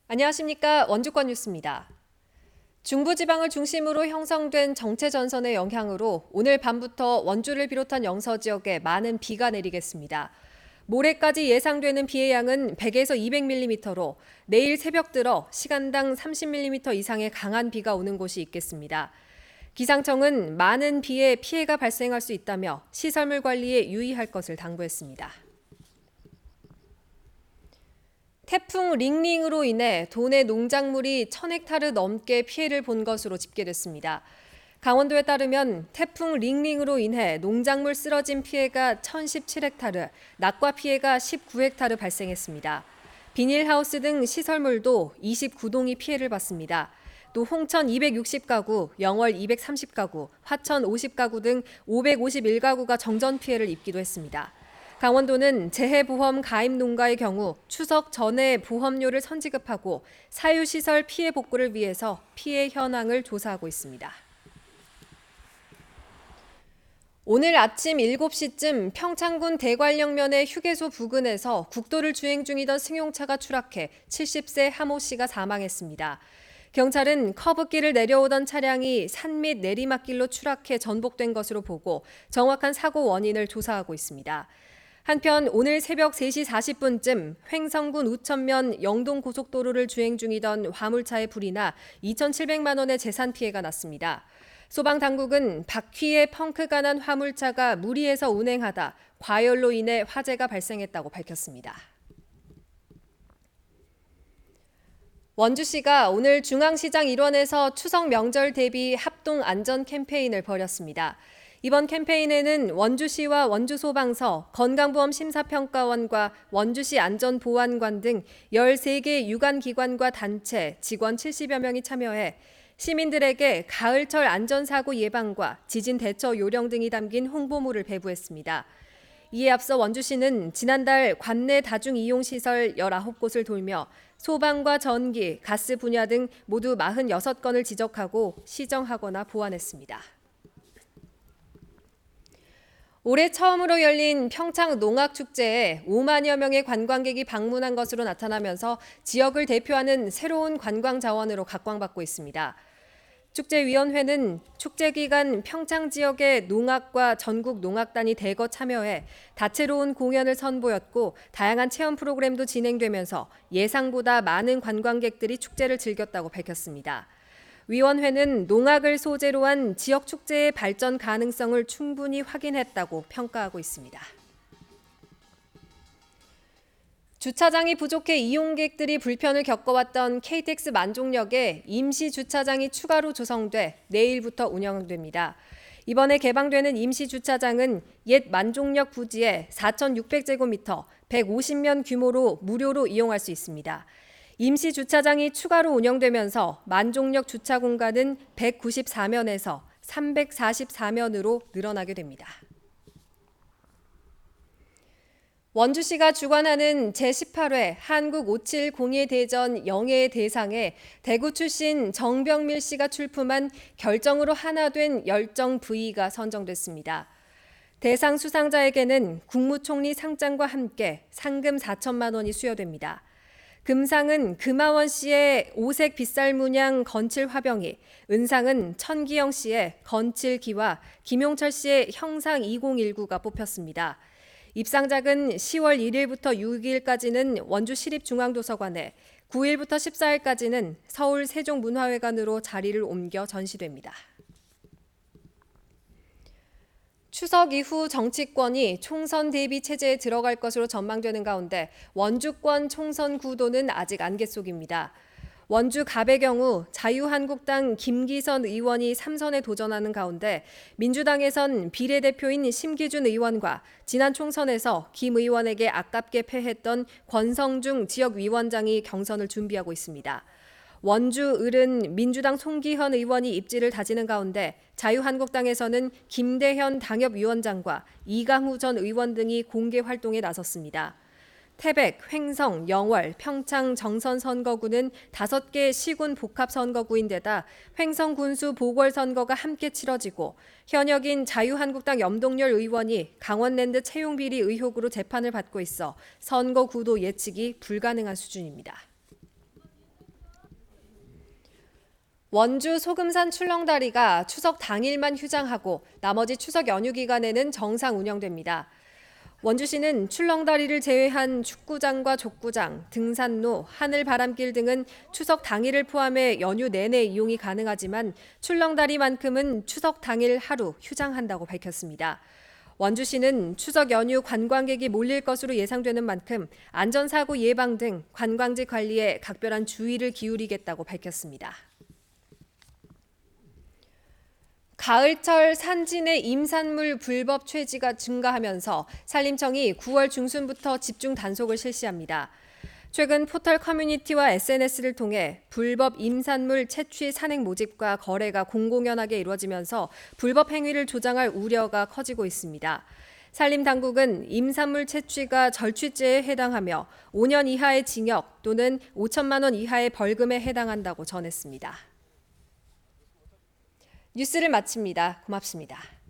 안녕하십니까. 원주권 뉴스입니다. 중부지방을 중심으로 형성된 정체전선의 영향으로 오늘 밤부터 원주를 비롯한 영서 지역에 많은 비가 내리겠습니다. 모레까지 예상되는 비의 양은 100에서 200mm로 내일 새벽 들어 시간당 30mm 이상의 강한 비가 오는 곳이 있겠습니다. 기상청은 많은 비에 피해가 발생할 수 있다며 시설물 관리에 유의할 것을 당부했습니다. 태풍 링링으로 인해 도내 농작물이 1000헥타르 넘게 피해를 본 것으로 집계됐습니다. 강원도에 따르면 태풍 링링으로 인해 농작물 쓰러진 피해가 1017헥타르, 낙과 피해가 19헥타르 발생했습니다. 비닐하우스 등 시설물도 29동이 피해를 봤습니다. 또 홍천 260가구, 영월 230가구, 화천 50가구 등 551가구가 정전 피해를 입기도 했습니다. 강원도는 재해보험 가입 농가의 경우 추석 전에 보험료를 선지급하고 사유시설 피해 복구를 위해서 피해 현황을 조사하고 있습니다. 오늘 아침 7시쯤 평창군 대관령면의 휴게소 부근에서 국도를 주행 중이던 승용차가 추락해 70세 하모 씨가 사망했습니다. 경찰은 커브길을 내려오던 차량이 산 및 내리막길로 추락해 전복된 것으로 보고 정확한 사고 원인을 조사하고 있습니다. 한편 오늘 새벽 3시 40분쯤 횡성군 우천면 영동고속도로를 주행 중이던 화물차에 불이 나 2,700만 원의 재산 피해가 났습니다. 소방당국은 바퀴에 펑크가 난 화물차가 무리해서 운행하다 과열로 인해 화재가 발생했다고 밝혔습니다. 원주시가 오늘 중앙시장 일원에서 추석 명절 대비 합동 안전 캠페인을 벌였습니다. 이번 캠페인에는 원주시와 원주소방서, 건강보험심사평가원과 원주시 안전보안관 등 13개 유관기관과 단체, 직원 70여 명이 참여해 시민들에게 가을철 안전사고 예방과 지진 대처 요령 등이 담긴 홍보물을 배부했습니다. 이에 앞서 원주시는 지난달 관내 다중이용시설 19곳을 돌며 소방과 전기, 가스 분야 등 모두 46건을 지적하고 시정하거나 보완했습니다. 올해 처음으로 열린 평창 농악축제에 5만여 명의 관광객이 방문한 것으로 나타나면서 지역을 대표하는 새로운 관광 자원으로 각광받고 있습니다. 축제위원회는 축제 기간 평창 지역의 농악과 전국 농악단이 대거 참여해 다채로운 공연을 선보였고 다양한 체험 프로그램도 진행되면서 예상보다 많은 관광객들이 축제를 즐겼다고 밝혔습니다. 위원회는 농악을 소재로 한 지역 축제의 발전 가능성을 충분히 확인했다고 평가하고 있습니다. 주차장이 부족해 이용객들이 불편을 겪어왔던 KTX 만종역에 임시 주차장이 추가로 조성돼 내일부터 운영됩니다. 이번에 개방되는 임시 주차장은 옛 만종역 부지에 4,600제곱미터, 150면 규모로 무료로 이용할 수 있습니다. 임시 주차장이 추가로 운영되면서 만종역 주차 공간은 194면에서 344면으로 늘어나게 됩니다. 원주시가 주관하는 제18회 한국570의 대전 영예의 대상에 대구 출신 정병밀 씨가 출품한 결정으로 하나 된 열정 V가 선정됐습니다. 대상 수상자에게는 국무총리 상장과 함께 상금 4천만 원이 수여됩니다. 금상은 금하원 씨의 오색 빗살 문양 건칠 화병이, 은상은 천기영 씨의 건칠기와 김용철 씨의 형상 2019가 뽑혔습니다. 입상작은 10월 1일부터 6일까지는 원주시립중앙도서관에, 9일부터 14일까지는 서울 세종문화회관으로 자리를 옮겨 전시됩니다. 추석 이후 정치권이 총선 대비 체제에 들어갈 것으로 전망되는 가운데 원주권 총선 구도는 아직 안개 속입니다. 원주 갑의 경우 자유한국당 김기선 의원이 3선에 도전하는 가운데 민주당에선 비례대표인 심기준 의원과 지난 총선에서 김 의원에게 아깝게 패했던 권성중 지역위원장이 경선을 준비하고 있습니다. 원주 을은 민주당 송기현 의원이 입지를 다지는 가운데 자유한국당에서는 김대현 당협위원장과 이강우 전 의원 등이 공개 활동에 나섰습니다. 태백, 횡성, 영월, 평창 정선 선거구는 5개 시군 복합 선거구인데다 횡성 군수 보궐선거가 함께 치러지고 현역인 자유한국당 염동열 의원이 강원랜드 채용 비리 의혹으로 재판을 받고 있어 선거구도 예측이 불가능한 수준입니다. 원주 소금산 출렁다리가 추석 당일만 휴장하고 나머지 추석 연휴 기간에는 정상 운영됩니다. 원주시는 출렁다리를 제외한 축구장과 족구장, 등산로, 하늘바람길 등은 추석 당일을 포함해 연휴 내내 이용이 가능하지만 출렁다리만큼은 추석 당일 하루 휴장한다고 밝혔습니다. 원주시는 추석 연휴 관광객이 몰릴 것으로 예상되는 만큼 안전사고 예방 등 관광지 관리에 각별한 주의를 기울이겠다고 밝혔습니다. 가을철 산진의 임산물 불법 채취가 증가하면서 산림청이 9월 중순부터 집중 단속을 실시합니다. 최근 포털 커뮤니티와 SNS를 통해 불법 임산물 채취 산행 모집과 거래가 공공연하게 이루어지면서 불법 행위를 조장할 우려가 커지고 있습니다. 산림당국은 임산물 채취가 절취죄에 해당하며 5년 이하의 징역 또는 5천만 원 이하의 벌금에 해당한다고 전했습니다. 뉴스를 마칩니다. 고맙습니다.